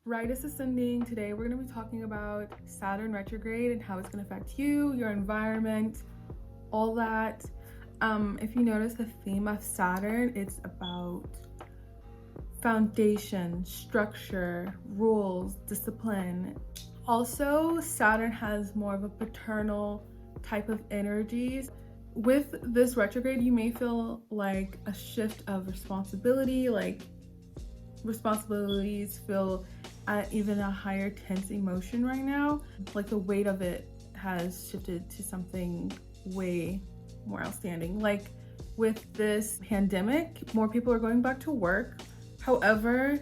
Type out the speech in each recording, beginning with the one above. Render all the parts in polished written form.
Brightest ascending. Today we're going to be talking about Saturn retrograde and how it's going to affect you, your environment, all that. If you notice the theme of Saturn, it's about foundation, structure, rules, discipline. Also, Saturn has more of a paternal type of energies. With this retrograde, you may feel like a shift of responsibility, like responsibilities feel at even a higher tense emotion right now. Like the weight of it has shifted to something way more outstanding. Like with this pandemic, more people are going back to work. However,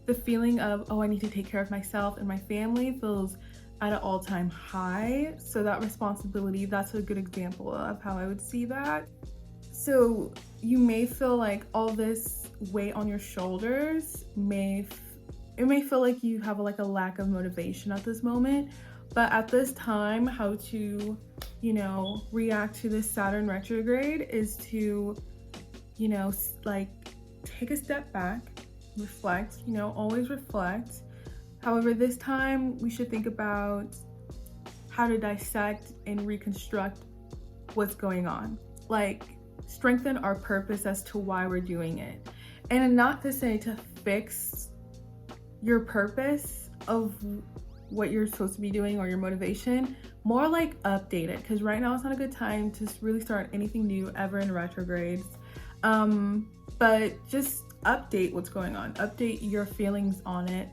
the feeling of, oh, I need to take care of myself and my family feels at an all-time high. So that responsibility, that's a good example of how I would see that. So you may feel like all this weight on your shoulders it may feel like you have like a lack of motivation at this moment, but at this time, how to, react to this Saturn retrograde is to, like take a step back, reflect, always reflect. However, this time we should think about how to dissect and reconstruct what's going on. Like strengthen our purpose as to why we're doing it. And not to say to fix your purpose of what you're supposed to be doing or your motivation, more like update it, because right now it's not a good time to really start anything new ever in retrogrades. But just update what's going on, update your feelings on it.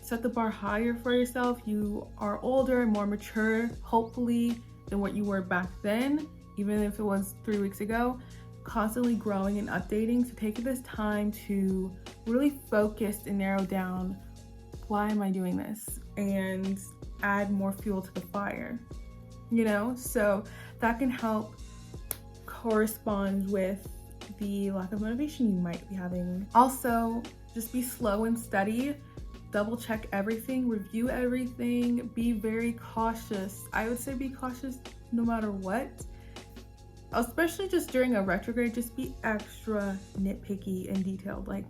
Set the bar higher for yourself. You are older and more mature, hopefully, than what you were back then, even if it was 3 weeks ago. Constantly growing and updating. So take this time to really focus and narrow down, why am I doing this, and add more fuel to the fire, so that can help correspond with the lack of motivation you might be having. Also, just be slow and steady. Double check everything, review everything, be very cautious. I would say be cautious no matter what. Especially just during a retrograde, just be extra nitpicky and detailed. Like,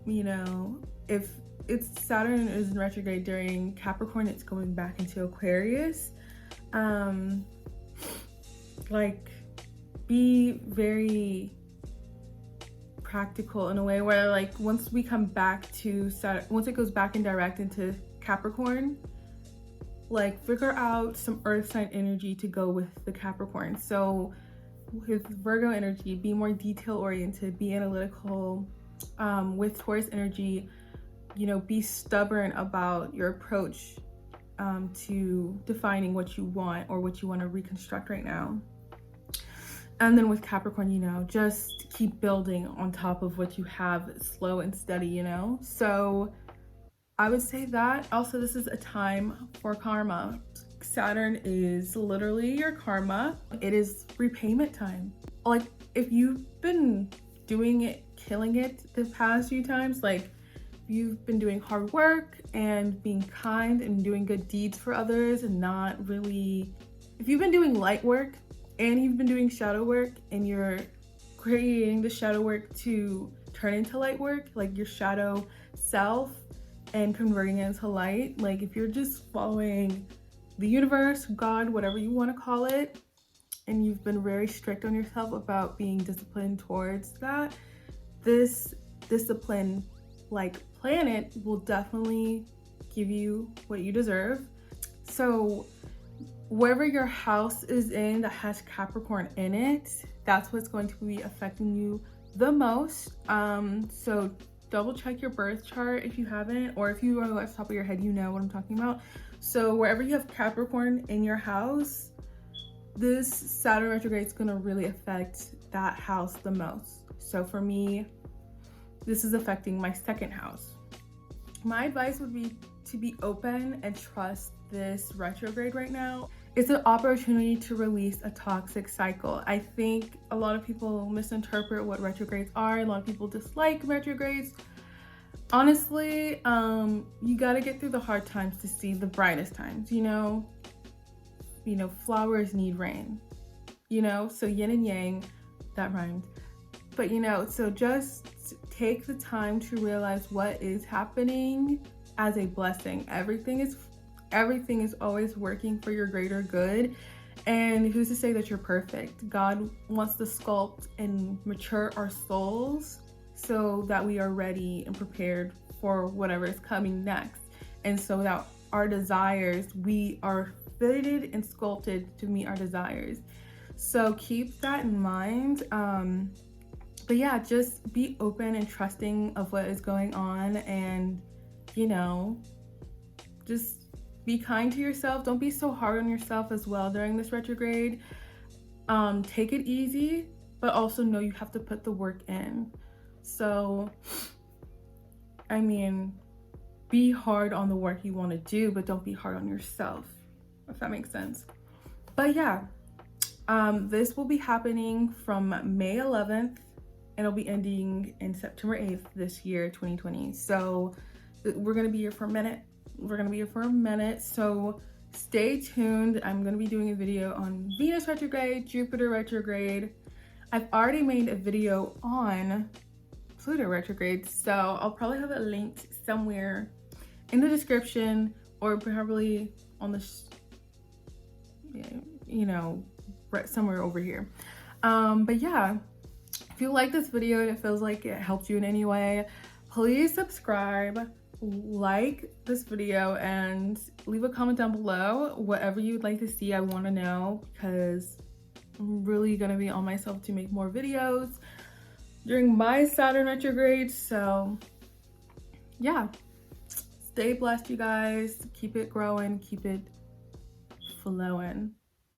if it's Saturn is in retrograde during Capricorn, it's going back into Aquarius. Like, be very practical in a way where, like, once we come back to Saturn, once it goes back in direct into Capricorn, like figure out some earth sign energy to go with the Capricorn. So with Virgo energy, be more detail oriented, be analytical. With Taurus energy, be stubborn about your approach to defining what you want or what you want to reconstruct right now. And then with Capricorn, just keep building on top of what you have, slow and steady, So I would say that. Also, this is a time for karma. Saturn is literally your karma. It is repayment time. Like, if you've been doing it, killing it the past few times, like you've been doing hard work and being kind and doing good deeds for others and not really, if you've been doing light work and you've been doing shadow work and you're creating the shadow work to turn into light work, like your shadow self, and converting it into light, like if you're just following the universe, God, whatever you want to call it, and you've been very strict on yourself about being disciplined towards that, this discipline like planet will definitely give you what you deserve. So wherever your house is in that has Capricorn in it, that's what's going to be affecting you the most. So double check your birth chart if you haven't, or if you are at the top of your head, you know what I'm talking about. So wherever you have Capricorn in your house, this Saturn retrograde is going to really affect that house the most. So for me, this is affecting my second house. My advice would be to be open and trust this retrograde right now. It's an opportunity to release a toxic cycle. I think a lot of people misinterpret what retrogrades are. A lot of people dislike retrogrades. Honestly, you gotta get through the hard times to see the brightest times, flowers need rain, so yin and yang, that rhymed. But so just take the time to realize what is happening as a blessing. Everything is always working for your greater good. And who's to say that you're perfect? God wants to sculpt and mature our souls so that we are ready and prepared for whatever is coming next. And so that our desires, we are fitted and sculpted to meet our desires. So keep that in mind. But yeah, just be open and trusting of what is going on, and just be kind to yourself. Don't be so hard on yourself as well during this retrograde. Take it easy, but also know you have to put the work in. So, I mean, be hard on the work you want to do, but don't be hard on yourself, if that makes sense. But yeah, this will be happening from May 11th, and it'll be ending in September 8th this year, 2020. So we're going to be here for a minute. So stay tuned. I'm going to be doing a video on Venus retrograde, Jupiter retrograde. I've already made a video on Pluto retrograde, so I'll probably have it linked somewhere in the description, or probably on the somewhere over here. But yeah, if you like this video and it feels like it helped you in any way, please subscribe, like this video, and leave a comment down below whatever you'd like to see. I want to know, because I'm really gonna be on myself to make more videos during my Saturn retrograde. So yeah, stay blessed, you guys. Keep it growing, keep it flowing.